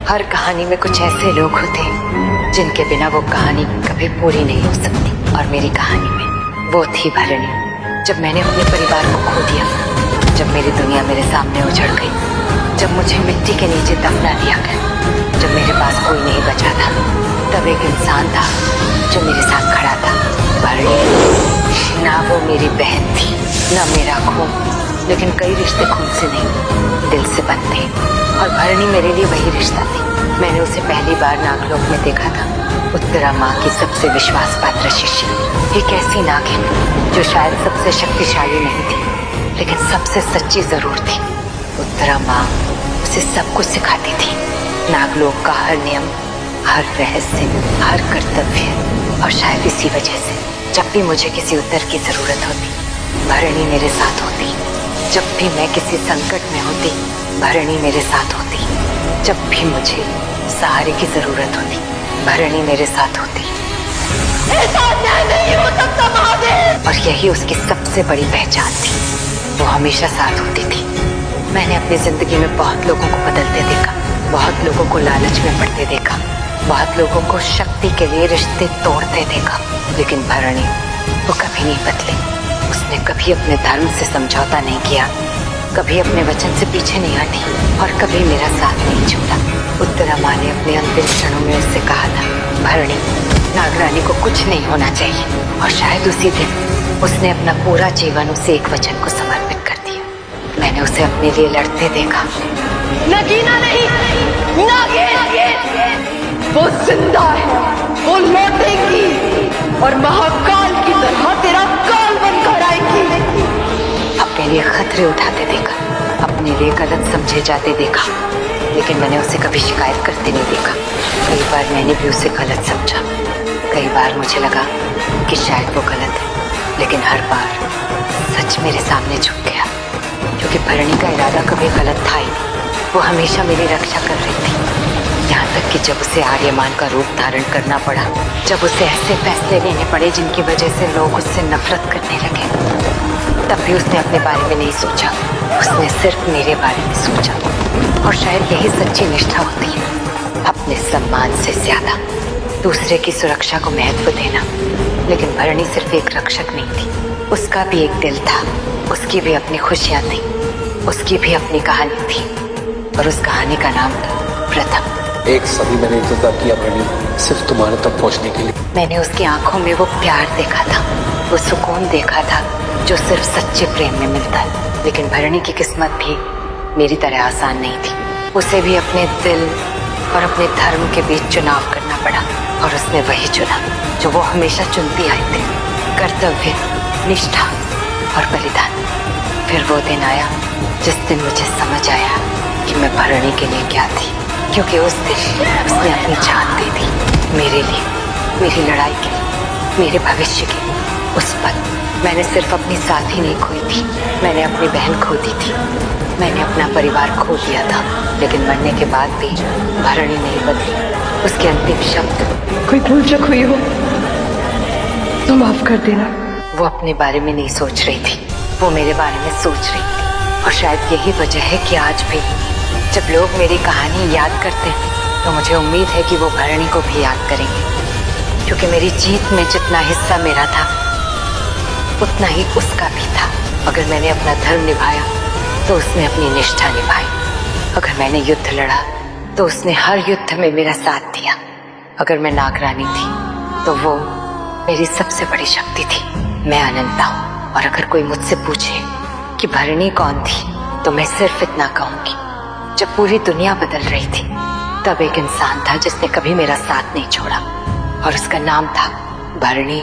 हर कहानी में कुछ ऐसे लोग होते हैं जिनके बिना वो कहानी कभी पूरी नहीं हो सकती। और मेरी कहानी में वो थी भरणी। जब मैंने अपने परिवार को खो दिया, जब मेरी दुनिया मेरे सामने उजड़ गई, जब मुझे मिट्टी के नीचे दफना दिया गया, जब मेरे पास कोई नहीं बचा था, तब एक इंसान था जो मेरे साथ खड़ा था। भरणी ना वो मेरी बहन थी, ना मेरा खून, लेकिन कई रिश्ते खून से नहीं दिल से बनते, और भरणी मेरे लिए वही रिश्ता थी। मैंने उसे पहली बार नागलोक में देखा था। उत्तरा माँ की सबसे विश्वास पात्र शिष्य, एक ऐसी नागिन जो शायद सबसे शक्तिशाली नहीं थी, लेकिन सबसे सच्ची जरूर थी। उत्तरा माँ उसे सब कुछ सिखाती थी, नागलोक का हर नियम, हर रहस्य, हर कर्तव्य। और शायद इसी वजह से जब भी मुझे किसी उत्तर की जरूरत होती, भरणी मेरे साथ होती। जब भी मैं किसी संकट में होती, भरणी मेरे साथ होती। जब भी मुझे सहारे की जरूरत होती, भरणी मेरे साथ होती। ऐसा अन्याय नहीं हो सकता महादेव। और यही उसकी सबसे बड़ी पहचान थी, वो हमेशा साथ होती थी। मैंने अपनी जिंदगी में बहुत लोगों को बदलते देखा, बहुत लोगों को लालच में पड़ते देखा, बहुत लोगों को शक्ति के लिए रिश्ते तोड़ते देखा, लेकिन भरणी वो कभी नहीं बदली। उसने कभी अपने धर्म से समझौता नहीं किया, कभी अपने वचन से पीछे नहीं हटी, और कभी मेरा साथ नहीं छोड़ा। उत्तरा माँ ने अपने अंतिम क्षणों में उससे कहा था, भरणी, नागरानी को कुछ नहीं होना चाहिए। और शायद उसी दिन उसने अपना पूरा जीवन उसे एक वचन को समर्पित कर दिया। मैंने उसे अपने लिए लड़ते देखा। नगीना नहीं, नागिन। वो जिंदा है, वो लौटेगी और महाकाल की तरह तेरा काल बनकर आएगी। अपने लिए खतरे उठाते देखा, अपने लिए गलत समझे जाते देखा, लेकिन मैंने उसे कभी शिकायत करते नहीं देखा। कई बार मैंने भी उसे गलत समझा, कई बार मुझे लगा कि शायद वो गलत है, लेकिन हर बार सच मेरे सामने झुक गया, क्योंकि भरणी का इरादा कभी गलत था ही नहीं। वो हमेशा मेरी रक्षा कर रही थी, यहाँ तक कि जब उसे आर्यमान का रूप धारण करना पड़ा, जब उसे ऐसे फैसले लेने पड़े जिनकी वजह से लोग उससे नफरत करने लगे, तब भी उसने अपने बारे में नहीं सोचा, उसने सिर्फ मेरे बारे में सोचा। और शायद यही सच्ची निष्ठा होती है, अपने सम्मान से ज्यादा दूसरे की सुरक्षा को महत्व देना। लेकिन भरणी सिर्फ एक रक्षक नहीं थी, उसका भी एक दिल था, उसकी भी अपनी खुशियां थी, उसकी भी अपनी कहानी थी, और उस कहानी का नाम था प्रथम। एक सदी मैंने इंतजार किया भरणी, सिर्फ तुम्हारे तक पहुंचने के लिए। मैंने उसकी आंखों में वो प्यार देखा था, वो सुकून देखा था जो सिर्फ सच्चे प्रेम में मिलता है। लेकिन भरणी की किस्मत भी मेरी तरह आसान नहीं थी। उसे भी अपने दिल और अपने धर्म के बीच चुनाव करना पड़ा, और उसने वही चुना जो वो हमेशा चुनती आई थी, कर्तव्य, निष्ठा और बलिदान। फिर वो दिन आया जिस दिन मुझे समझ आया कि मैं भरणी के लिए क्या थी, क्योंकि उस दिन उसने अपनी जान दे दी मेरे लिए, मेरी लड़ाई के लिए, मेरे भविष्य के लिए। उस पल मैंने सिर्फ अपनी साथी नहीं खोई थी, मैंने अपनी बहन खो दी थी, मैंने अपना परिवार खो दिया था, लेकिन मरने के बाद भी भरणी नहीं बदली। उसके अंतिम शब्द, कोई भूल चूक हुई हो तो माफ कर देना। वो अपने बारे में नहीं सोच रही थी, वो मेरे बारे में सोच रही थी। और शायद यही वजह है कि आज भी जब लोग मेरी कहानी याद करते हैं, तो मुझे उम्मीद है कि वो भरणी को भी याद करेंगे, क्योंकि मेरी जीत में जितना हिस्सा मेरा था, उतना ही उसका भी था। अगर मैंने अपना धर्म निभाया तो उसने अपनी निष्ठा निभाई, अगर मैंने युद्ध लड़ा तो उसने हर युद्ध में मेरा साथ दिया। अगर मैं नागरानी थी तो वो मेरी सबसे बड़ी शक्ति थी। मैं अनंता हूँ, और अगर कोई मुझसे पूछे कि भरणी कौन थी, तो मैं सिर्फ इतना कहूंगी, जब पूरी दुनिया बदल रही थी, तब एक इंसान था जिसने कभी मेरा साथ नहीं छोड़ा, और उसका नाम था भरणी